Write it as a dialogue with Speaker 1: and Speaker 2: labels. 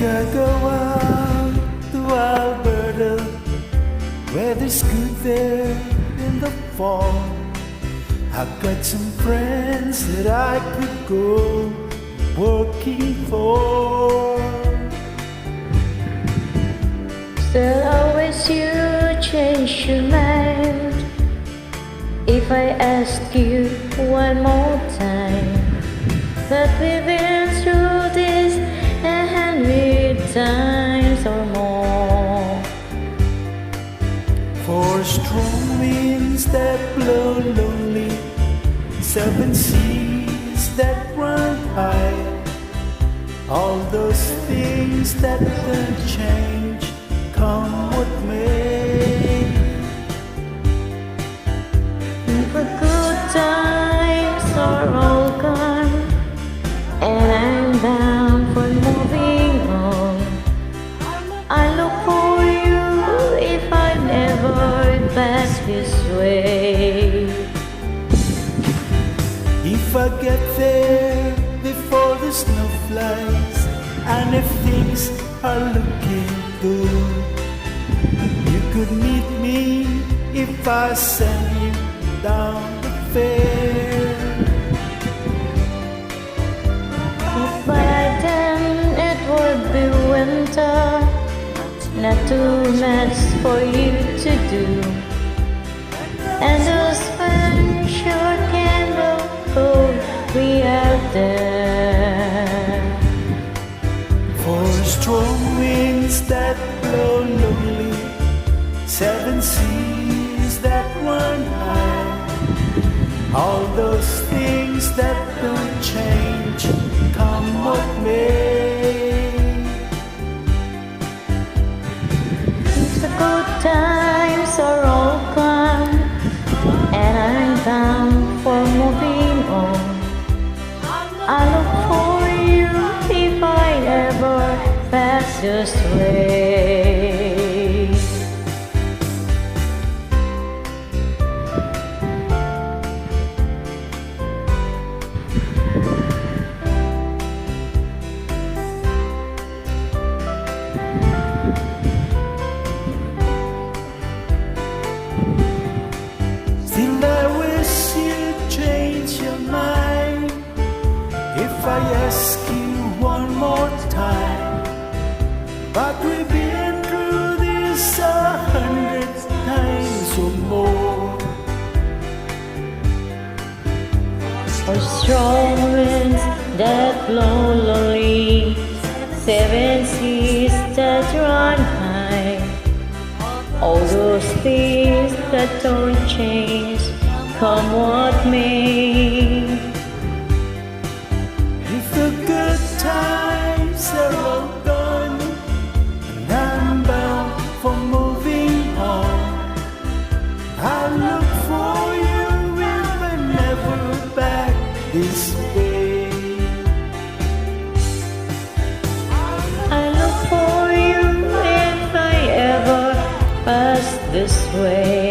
Speaker 1: could go out to Alberta, weather's good there in the fall. I've got some friends that I could go working for.
Speaker 2: Still always you change your mind if I ask you one more time. But we've been through this 100 times or more.
Speaker 1: For strong winds that blow lonely, 7 seas that run high, all those things that don't change, come what may.
Speaker 2: The good times are all gone, and I'm bound for moving on. I look for you if I never pass this way.
Speaker 1: If I get there before the snow flies, and if things are looking good, you could meet me if I send you down the fair.
Speaker 2: By then it would be winter, not too much for you to do, and those fun short candle cold we are there.
Speaker 1: For strong winds that blow lonely, 7 seas that run high, all those things that don't change, come what may.
Speaker 2: If the good times are all gone, and I'm bound for moving on, I look for you if I ever pass this way.
Speaker 1: Still I wish you'd change your mind if I ask you one more time. But we've been through this 100 times or more.
Speaker 2: For strong winds that blow lonely, 7 seas that run high, all those things that don't change, come what may.
Speaker 1: If the good times are all gone, and I'm bound for moving on, I'll look for you if I'm never back this way.
Speaker 2: I look for you if I ever pass this way.